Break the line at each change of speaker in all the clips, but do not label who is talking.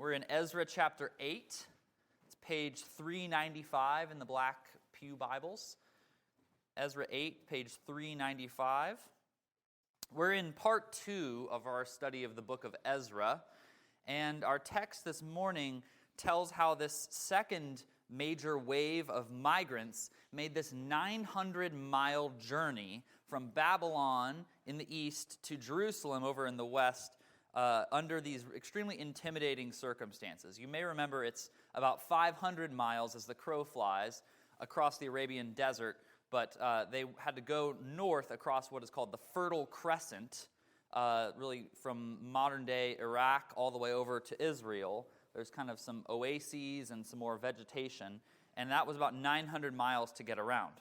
We're in Ezra chapter 8. It's page 395 in the Black Pew Bibles. Ezra 8, page 395. We're in part 2 of our study of the book of Ezra, and our text this morning tells how this second major wave of migrants made this 900-mile journey from Babylon in the east to Jerusalem over in the west under these extremely intimidating circumstances. You may remember it's about 500 miles as the crow flies across the Arabian desert, but they had to go north across what is called the Fertile Crescent, really from modern-day Iraq all the way over to Israel. There's kind of some oases and some more vegetation, and that was about 900 miles to get around.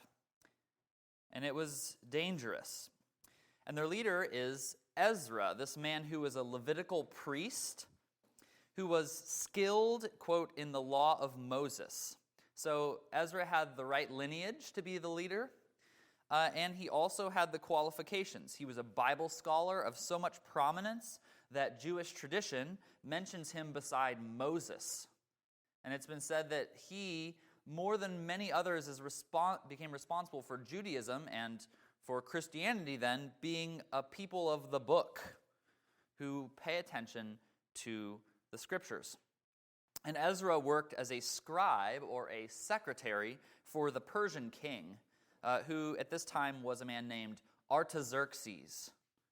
And it was dangerous. And their leader is Ezra, this man who was a Levitical priest, who was skilled, quote, in the law of Moses. So Ezra had the right lineage to be the leader, and he also had the qualifications. He was a Bible scholar of so much prominence that Jewish tradition mentions him beside Moses. And it's been said that he, more than many others, became responsible for Judaism and for Christianity then being a people of the book who pay attention to the scriptures. And Ezra worked as a scribe or a secretary for the Persian king, who at this time was a man named Artaxerxes.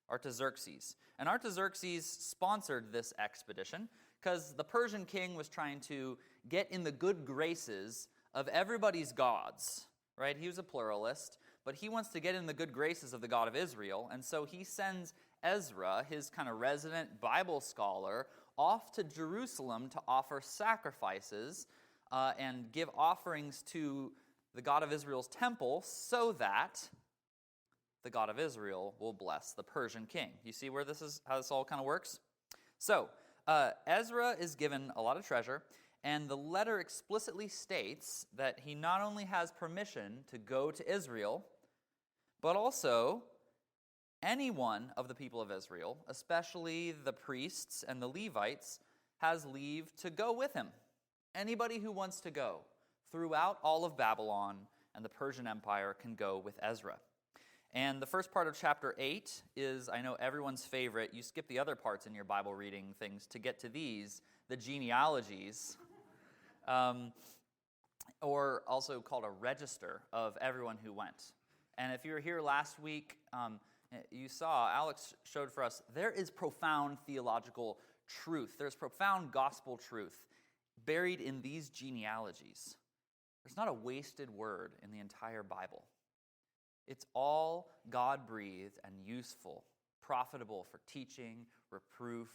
And Artaxerxes sponsored this expedition because the Persian king was trying to get in the good graces of everybody's gods, right? He was a pluralist, but he wants to get in the good graces of the God of Israel, and so he sends Ezra, his kind of resident Bible scholar, off to Jerusalem to offer sacrifices and give offerings to the God of Israel's temple so that the God of Israel will bless the Persian king. You see where how this all kind of works? So, Ezra is given a lot of treasure, and the letter explicitly states that he not only has permission to go to Israel, but also anyone of the people of Israel, especially the priests and the Levites, has leave to go with him. Anybody who wants to go throughout all of Babylon and the Persian Empire can go with Ezra. And the first part of chapter 8 is, I know, everyone's favorite. You skip the other parts in your Bible reading things to get to these, the genealogies, or also called a register of everyone who went. And if you were here last week, you saw, Alex showed for us, there is profound theological truth. There's profound gospel truth buried in these genealogies. There's not a wasted word in the entire Bible. It's all God-breathed and useful, profitable for teaching, reproof,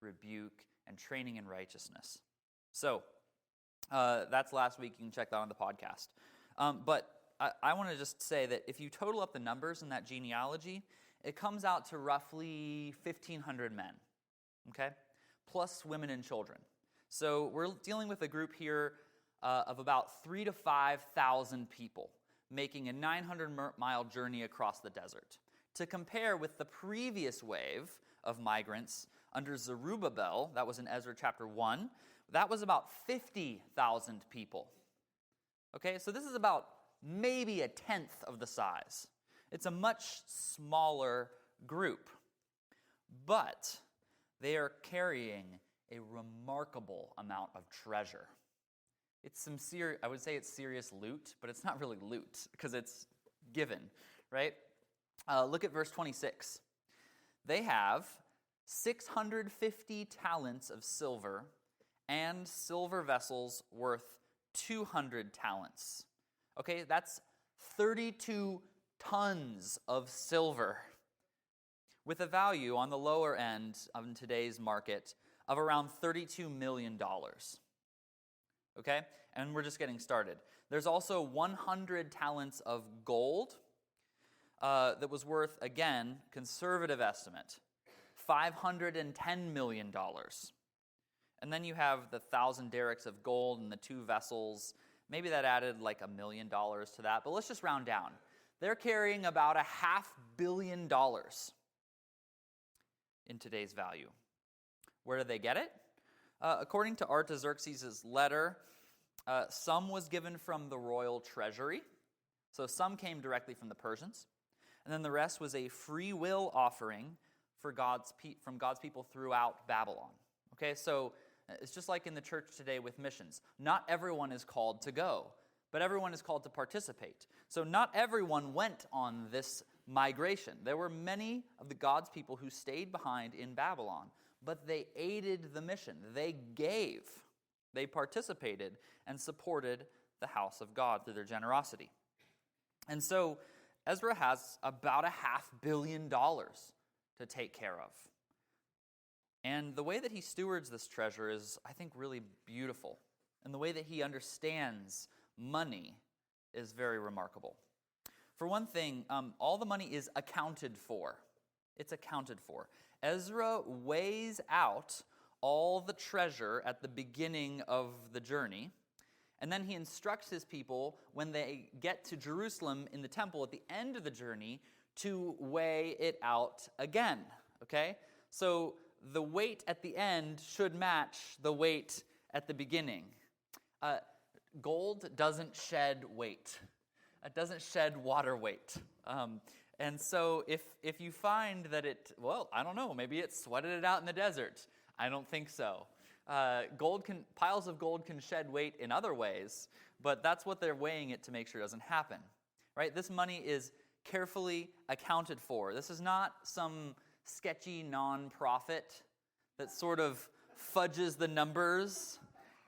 rebuke, and training in righteousness. So, that's last week. You can check that on the podcast. But I want to just say that if you total up the numbers in that genealogy, it comes out to roughly 1,500 men, okay? Plus women and children. So we're dealing with a group here of about 3,000 to 5,000 people making a 900-mile journey across the desert. To compare with the previous wave of migrants under Zerubbabel, that was in Ezra chapter 1, that was about 50,000 people. Okay, so this is about maybe a tenth of the size. It's a much smaller group, but they are carrying a remarkable amount of treasure. It's some I would say it's serious loot, but it's not really loot because it's given, right? Look at verse 26. They have 650 talents of silver and silver vessels worth 200 talents. Okay, that's 32 tons of silver with a value on the lower end of today's market of around $32 million. Okay, and we're just getting started. There's also 100 talents of gold that was worth, again, conservative estimate, $510 million. And then you have the 1,000 derricks of gold and the 2 vessels. Maybe that added like $1 million to that, but let's just round down. They're carrying about $500 million in today's value. Where do they get it? According to Artaxerxes' letter, some was given from the royal treasury. So some came directly from the Persians. And then the rest was a free will offering from God's people throughout Babylon. Okay, so it's just like in the church today with missions. Not everyone is called to go, but everyone is called to participate. So not everyone went on this migration. There were many of the God's people who stayed behind in Babylon, but they aided the mission. They gave, they participated, and supported the house of God through their generosity. And so Ezra has about $500 million to take care of. And the way that he stewards this treasure is, I think, really beautiful. And the way that he understands money is very remarkable. For one thing, all the money is accounted for. It's accounted for. Ezra weighs out all the treasure at the beginning of the journey, and then he instructs his people when they get to Jerusalem in the temple at the end of the journey to weigh it out again, okay? So the weight at the end should match the weight at the beginning. Gold doesn't shed weight. It doesn't shed water weight. And so if you find that I don't know, maybe it sweated it out in the desert. I don't think so. Piles of gold can shed weight in other ways, but that's what they're weighing it to make sure it doesn't happen. Right? This money is carefully accounted for. This is not some sketchy nonprofit that sort of fudges the numbers,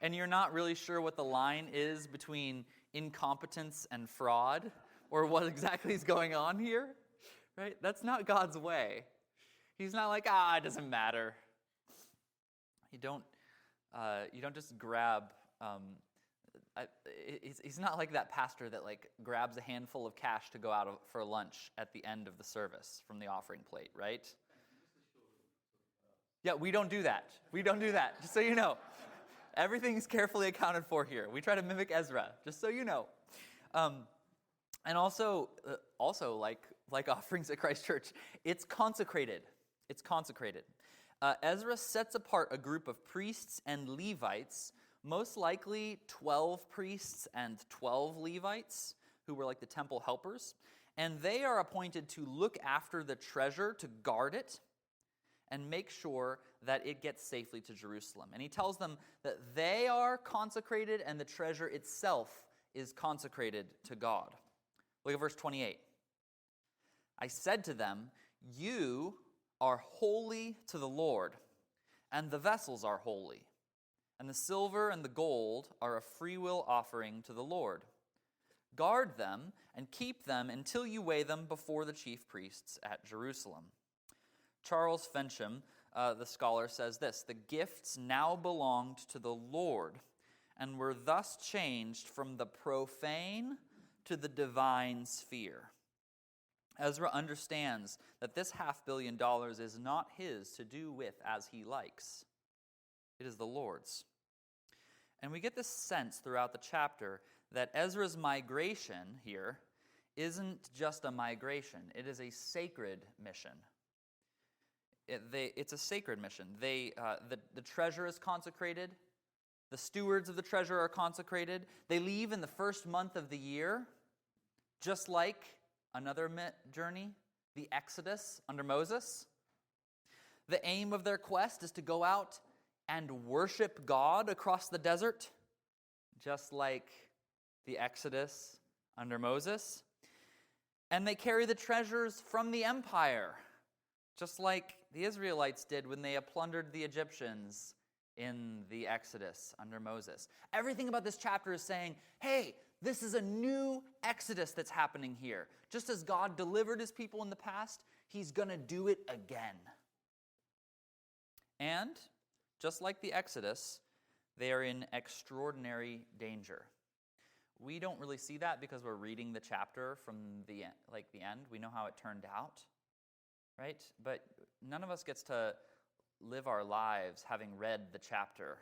and you're not really sure what the line is between incompetence and fraud, or what exactly is going on here. Right? That's not God's way. He's not like, it doesn't matter. You don't just grab. He's not like that pastor that grabs a handful of cash to go out for lunch at the end of the service from the offering plate, right? Yeah, we don't do that. We don't do that. Just so you know, everything's carefully accounted for here. We try to mimic Ezra, just so you know. And also like offerings at Christ Church, it's consecrated. It's consecrated. Ezra sets apart a group of priests and Levites, most likely 12 priests and 12 Levites, who were like the temple helpers. And they are appointed to look after the treasure, to guard it, and make sure that it gets safely to Jerusalem. And he tells them that they are consecrated and the treasure itself is consecrated to God. Look at verse 28. I said to them, you are holy to the Lord, and the vessels are holy, and the silver and the gold are a freewill offering to the Lord. Guard them and keep them until you weigh them before the chief priests at Jerusalem. Charles Fensham, the scholar, says this: the gifts now belonged to the Lord and were thus changed from the profane to the divine sphere. Ezra understands that this $500 million is not his to do with as he likes. It is the Lord's. And we get this sense throughout the chapter that Ezra's migration here isn't just a migration. It is a sacred mission. It's a sacred mission. The treasure is consecrated. The stewards of the treasure are consecrated. They leave in the first month of the year, just like another journey, the Exodus under Moses. The aim of their quest is to go out and worship God across the desert, just like the Exodus under Moses. And they carry the treasures from the empire, just like the Israelites did when they plundered the Egyptians in the Exodus under Moses. Everything about this chapter is saying, hey, this is a new Exodus that's happening here. Just as God delivered his people in the past, he's going to do it again. And just like the Exodus, they are in extraordinary danger. We don't really see that because we're reading the chapter from the end. We know how it turned out, right? But none of us gets to live our lives having read the chapter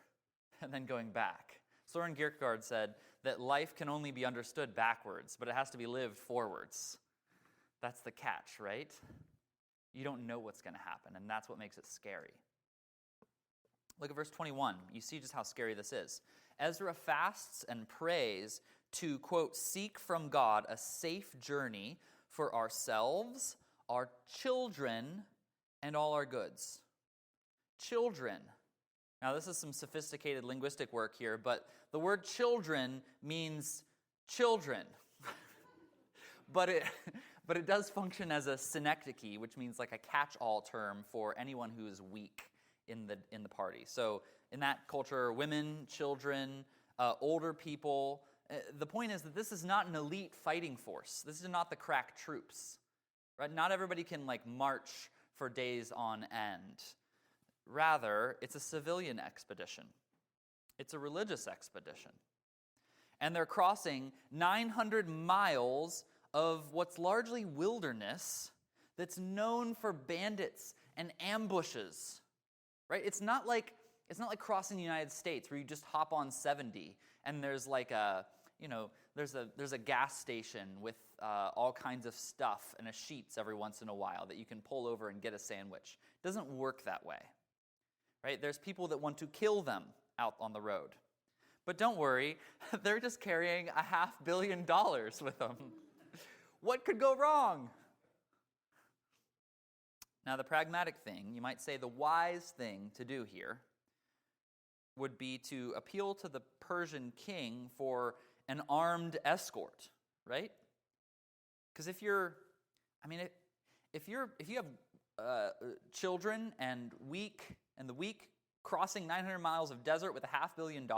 and then going back. Soren Kierkegaard said that life can only be understood backwards, but it has to be lived forwards. That's the catch, right? You don't know what's going to happen, and that's what makes it scary. Look at verse 21. You see just how scary this is. Ezra fasts and prays to, quote, seek from God a safe journey for ourselves, our children, and all our goods. Children. Now, this is some sophisticated linguistic work here, but the word children means children. but it does function as a synecdoche, which means like a catch-all term for anyone who is weak in the party. So in that culture, women, children, older people. The point is that this is not an elite fighting force. This is not the crack troops. Right? Not everybody can like march for days on end. Rather, it's a civilian expedition. It's a religious expedition. And they're crossing 900 miles of what's largely wilderness that's known for bandits and ambushes. Right? It's not like crossing the United States where you just hop on 70 and there's like there's a gas station with all kinds of stuff and a Sheetz every once in a while that you can pull over and get a sandwich. It doesn't work that way. Right? There's people that want to kill them out on the road. But don't worry, they're just carrying $500 million with them. What could go wrong? Now, the pragmatic thing, you might say the wise thing to do here, would be to appeal to the Persian king for an armed escort, right? Because if you have children and the weak crossing 900 miles of desert with $500 million,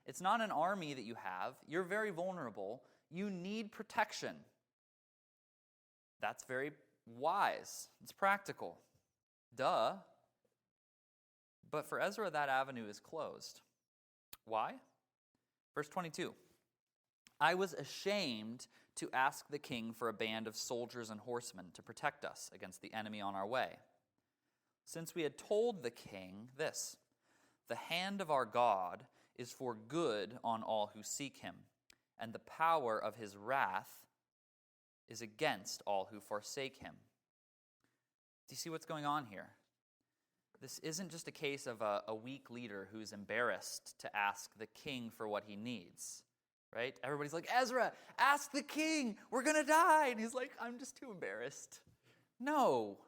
it's not an army that you have. You're very vulnerable. You need protection. That's very wise. It's practical. Duh. But for Ezra, that avenue is closed. Why? Verse 22. I was ashamed to ask the king for a band of soldiers and horsemen to protect us against the enemy on our way. Since we had told the king this, the hand of our God is for good on all who seek him, and the power of his wrath is against all who forsake him. Do you see what's going on here? This isn't just a case of a weak leader who's embarrassed to ask the king for what he needs, right? Everybody's like, Ezra, ask the king, we're going to die. And he's like, I'm just too embarrassed. No.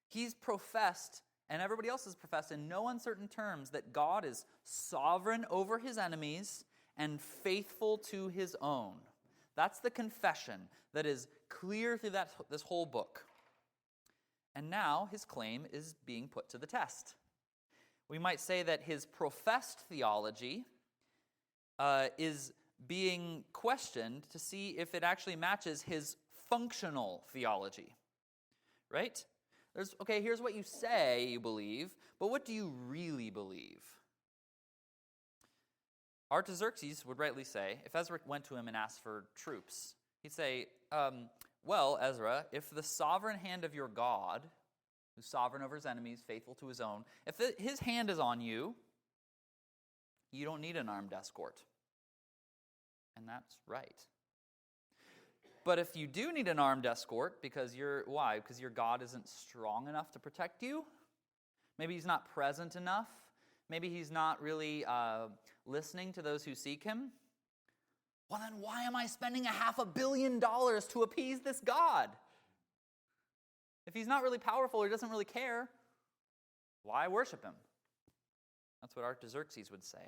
He's professed, and everybody else has professed in no uncertain terms, that God is sovereign over his enemies and faithful to his own. That's the confession that is clear through this whole book. And now his claim is being put to the test. We might say that his professed theology is being questioned to see if it actually matches his functional theology. Right? Here's what you say you believe, but what do you really believe? Artaxerxes would rightly say, if Ezra went to him and asked for troops, he'd say, well, Ezra, if the sovereign hand of your God, who's sovereign over his enemies, faithful to his own, if his hand is on you, you don't need an armed escort. And that's right. But if you do need an armed escort, because your God isn't strong enough to protect you, maybe he's not present enough, maybe he's not really listening to those who seek him, well then why am I spending $500 million to appease this God? If he's not really powerful or doesn't really care, why worship him? That's what Artaxerxes would say.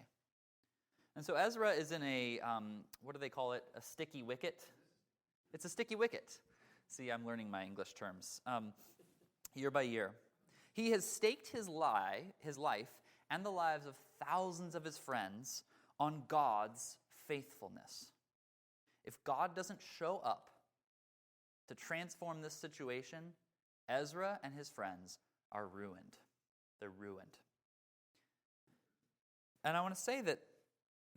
And so Ezra is in a, what do they call it? A sticky wicket. It's a sticky wicket. See, I'm learning my English terms. Year by year. He has staked his life and the lives of thousands of his friends on God's faithfulness. If God doesn't show up to transform this situation, Ezra and his friends are ruined. They're ruined. And I want to say that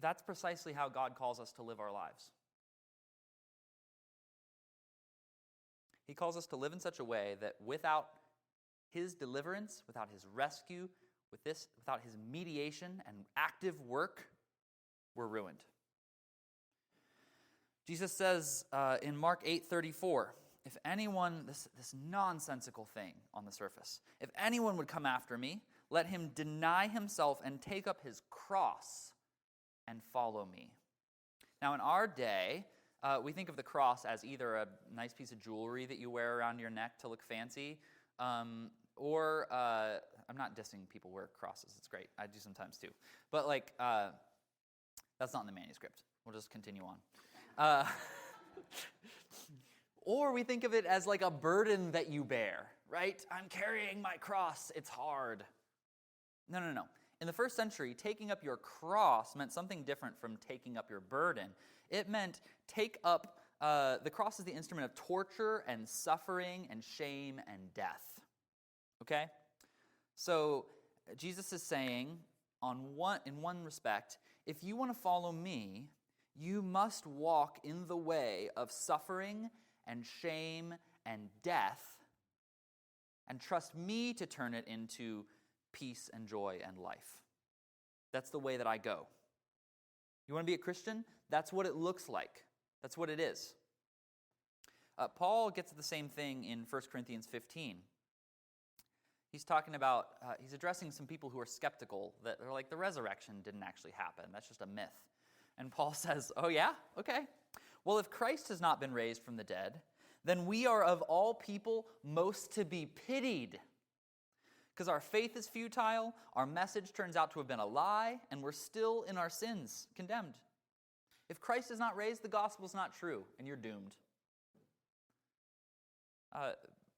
that's precisely how God calls us to live our lives. He calls us to live in such a way that without his deliverance, without his rescue, without his mediation and active work, we're ruined. Jesus says in Mark 8:34, if anyone, this nonsensical thing on the surface, if anyone would come after me, let him deny himself and take up his cross and follow me. Now, in our day, we think of the cross as either a nice piece of jewelry that you wear around your neck to look fancy, or I'm not dissing people who wear crosses. It's great. I do sometimes too. But that's not in the manuscript. We'll just continue on. Or we think of it as like a burden that you bear, right? I'm carrying my cross. It's hard. No. In the first century, taking up your cross meant something different from taking up your burden. It meant take up, the cross is the instrument of torture and suffering and shame and death. Okay? So Jesus is saying, in one respect, if you want to follow me, you must walk in the way of suffering and shame and death, and trust me to turn it into peace and joy and life. That's the way that I go. You want to be a Christian? That's what it looks like. That's what it is. Paul gets at the same thing in 1 Corinthians 15. He's talking about, he's addressing some people who are skeptical that are like, the resurrection didn't actually happen. That's just a myth. And Paul says, oh yeah? Okay. Well, if Christ has not been raised from the dead, then we are of all people most to be pitied. Because our faith is futile, our message turns out to have been a lie, and we're still in our sins, condemned. If Christ is not raised, the gospel's not true, and you're doomed.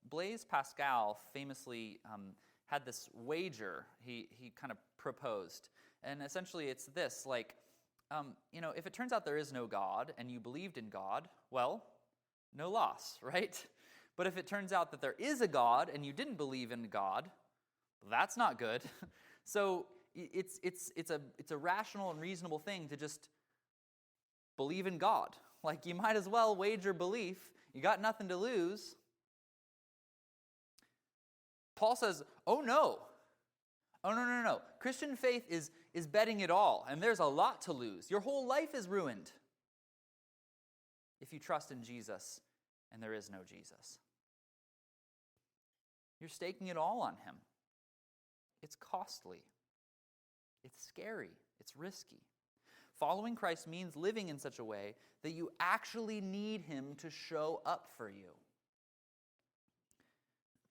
Blaise Pascal famously had this wager he kind of proposed. And essentially it's this, if it turns out there is no God and you believed in God, well, no loss, right? But if it turns out that there is a God and you didn't believe in God, that's not good. So it's a rational and reasonable thing to just believe in God. Like, you might as well wager belief. You got nothing to lose. Paul says, oh no. Christian faith is betting it all, and there's a lot to lose. Your whole life is ruined if you trust in Jesus and there is no Jesus. You're staking it all on him. It's costly. It's scary. It's risky. Following Christ means living in such a way that you actually need him to show up for you.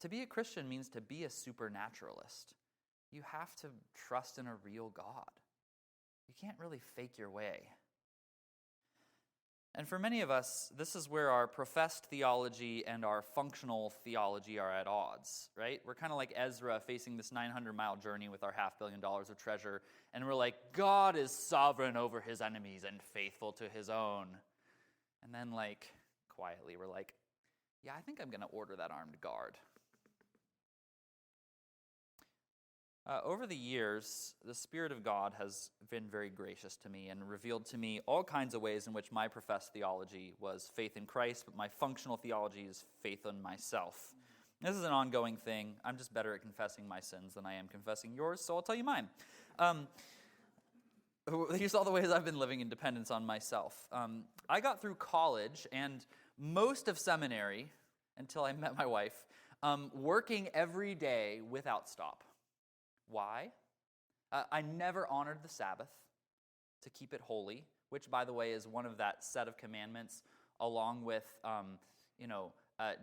To be a Christian means to be a supernaturalist. You have to trust in a real God. You can't really fake your way. And for many of us, this is where our professed theology and our functional theology are at odds, right? We're kind of like Ezra facing this 900-mile journey with our $500 million of treasure, and we're like, God is sovereign over his enemies and faithful to his own. And then, quietly, we're like, yeah, I think I'm going to order that armed guard. Over the years, the Spirit of God has been very gracious to me and revealed to me all kinds of ways in which my professed theology was faith in Christ, but my functional theology is faith in myself. This is an ongoing thing. I'm just better at confessing my sins than I am confessing yours, so I'll tell you mine. Here's all the ways I've been living in dependence on myself. I got through college and most of seminary, until I met my wife, working every day without stop. Why? I never honored the Sabbath to keep it holy, which, by the way, is one of that set of commandments, along with,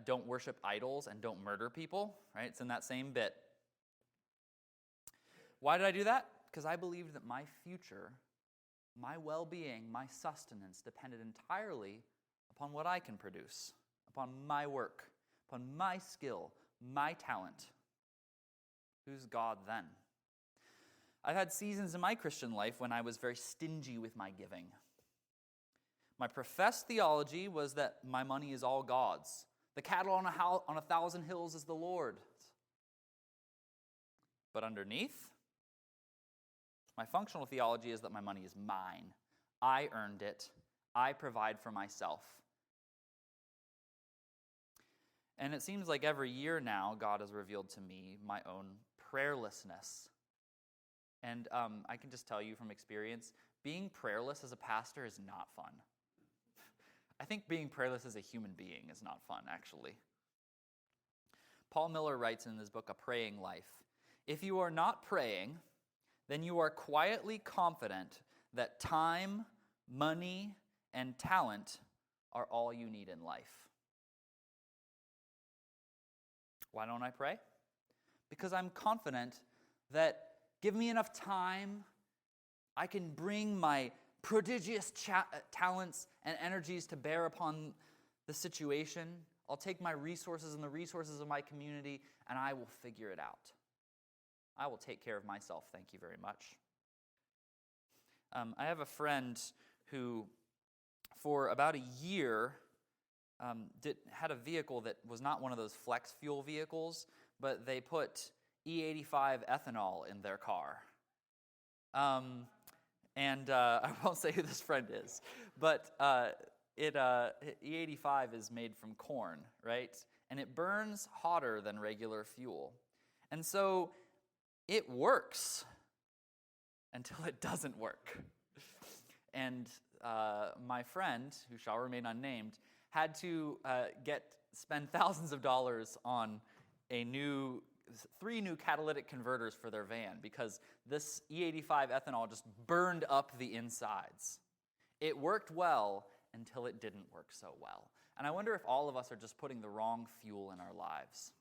don't worship idols and don't murder people, right? It's in that same bit. Why did I do that? Because I believed that my future, my well-being, my sustenance depended entirely upon what I can produce, upon my work, upon my skill, my talent. Who's God then? I've had seasons in my Christian life when I was very stingy with my giving. My professed theology was that my money is all God's. The cattle on 1,000 hills is the Lord's. But underneath, my functional theology is that my money is mine. I earned it. I provide for myself. And it seems like every year now, God has revealed to me my own prayerlessness. And I can just tell you from experience, being prayerless as a pastor is not fun. I think being prayerless as a human being is not fun, actually. Paul Miller writes in his book, A Praying Life, If you are not praying, then you are quietly confident that time, money, and talent are all you need in life. Why don't I pray? Because I'm confident that give me enough time, I can bring my prodigious talents and energies to bear upon the situation. I'll take my resources and the resources of my community, and I will figure it out. I will take care of myself, thank you very much. I have a friend who, for about a year, had a vehicle that was not one of those flex fuel vehicles, but they put E85 ethanol in their car. I won't say who this friend is, but E85 is made from corn, right? And it burns hotter than regular fuel. And so it works until it doesn't work. And my friend, who shall remain unnamed, had to spend thousands of dollars on 3 new catalytic converters for their van because this E85 ethanol just burned up the insides. It worked well until it didn't work so well. And I wonder if all of us are just putting the wrong fuel in our lives.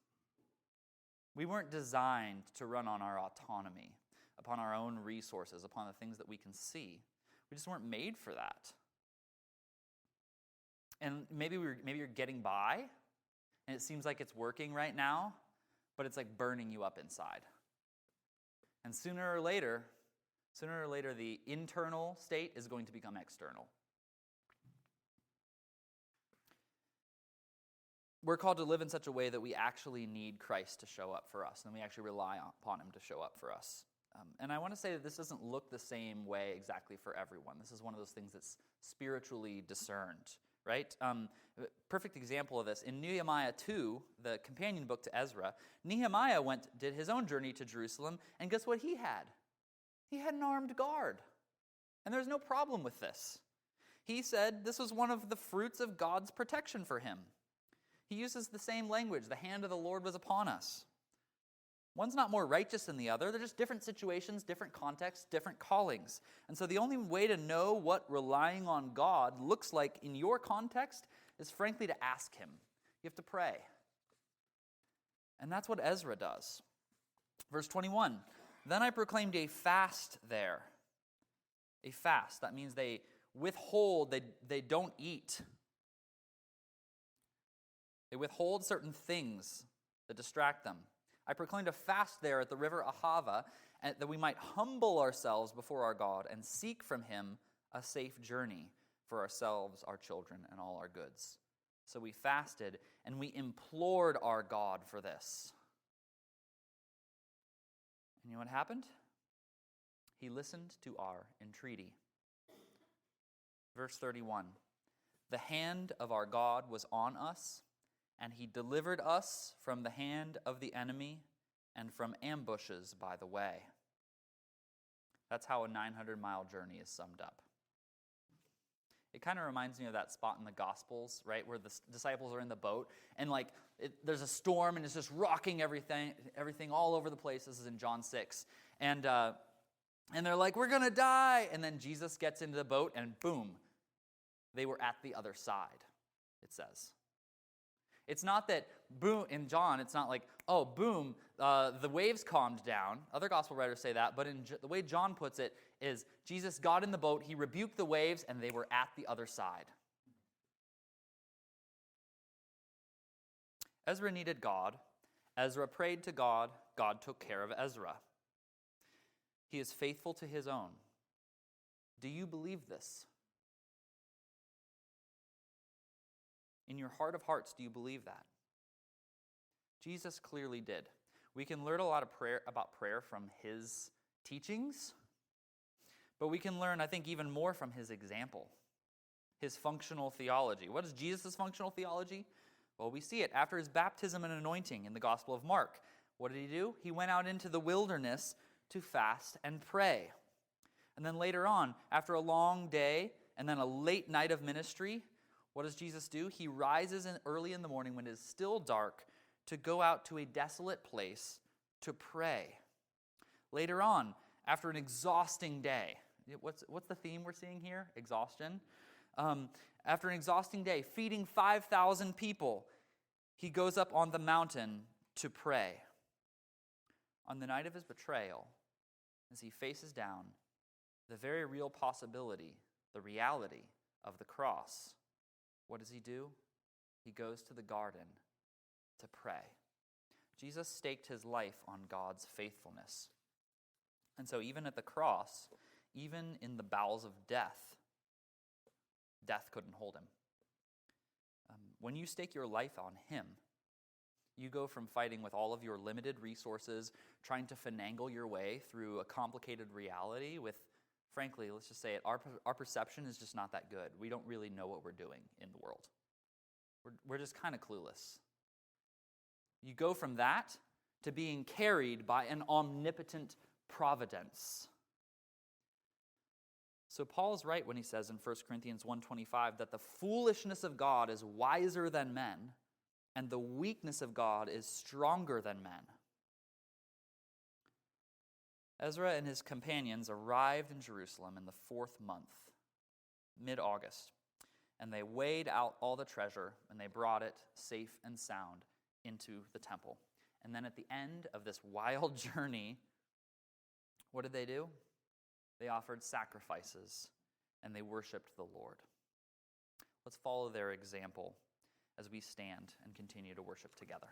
We weren't designed to run on our autonomy, upon our own resources, upon the things that we can see. We just weren't made for that. And maybe you're getting by, and it seems like it's working right now, but it's like burning you up inside. And sooner or later, the internal state is going to become external. We're called to live in such a way that we actually need Christ to show up for us, and we actually rely upon him to show up for us. And I want to say that this doesn't look the same way exactly for everyone. This is one of those things that's spiritually discerned, right? Perfect example of this. In Nehemiah 2, the companion book to Ezra, Nehemiah did his own journey to Jerusalem, and guess what he had? He had an armed guard. And there's no problem with this. He said this was one of the fruits of God's protection for him. He uses the same language. The hand of the Lord was upon us. One's not more righteous than the other. They're just different situations, different contexts, different callings. And so the only way to know what relying on God looks like in your context is frankly to ask him. You have to pray. And that's what Ezra does. Verse 21, then I proclaimed a fast there. A fast, that means they withhold, they don't eat. They withhold certain things that distract them. I proclaimed a fast there at the river Ahava, that we might humble ourselves before our God and seek from him a safe journey for ourselves, our children, and all our goods. So we fasted, and we implored our God for this. And you know what happened? He listened to our entreaty. Verse 31, the hand of our God was on us, and he delivered us from the hand of the enemy and from ambushes by the way. That's how a 900-mile journey is summed up. It kind of reminds me of that spot in the Gospels, right, where the disciples are in the boat, and there's a storm, and it's just rocking everything all over the place. This is in John 6. And they're like, we're going to die. And then Jesus gets into the boat, and boom, they were at the other side, it says. It's not that, boom, in John, it's not like, oh, boom, the waves calmed down. Other gospel writers say that, but the way John puts it is Jesus got in the boat, he rebuked the waves, and they were at the other side. Ezra needed God. Ezra prayed to God. God took care of Ezra. He is faithful to his own. Do you believe this? In your heart of hearts, do you believe that? Jesus clearly did. We can learn a lot of about prayer from his teachings, but we can learn, I think, even more from his example, his functional theology. What is Jesus' functional theology? Well, we see it after his baptism and anointing in the Gospel of Mark. What did he do? He went out into the wilderness to fast and pray. And then later on, after a long day and then a late night of ministry, what does Jesus do? He rises early in the morning when it is still dark to go out to a desolate place to pray. Later on, after an exhausting day, what's the theme we're seeing here? Exhaustion. After an exhausting day, feeding 5,000 people, he goes up on the mountain to pray. On the night of his betrayal, as he faces down the very real possibility, the reality of the cross, what does he do? He goes to the garden to pray. Jesus staked his life on God's faithfulness. And so even at the cross, even in the bowels of death, death couldn't hold him. When you stake your life on him, you go from fighting with all of your limited resources, trying to finagle your way through a complicated reality with, frankly, let's just say it, our perception is just not that good. We don't really know what we're doing in the world. We're just kind of clueless. You go from that to being carried by an omnipotent providence. So Paul's right when he says in 1 Corinthians 1:25 that the foolishness of God is wiser than men, and the weakness of God is stronger than men. Ezra and his companions arrived in Jerusalem in the 4th month, mid-August, and they weighed out all the treasure, and they brought it safe and sound into the temple. And then at the end of this wild journey, what did they do? They offered sacrifices, and they worshiped the Lord. Let's follow their example as we stand and continue to worship together.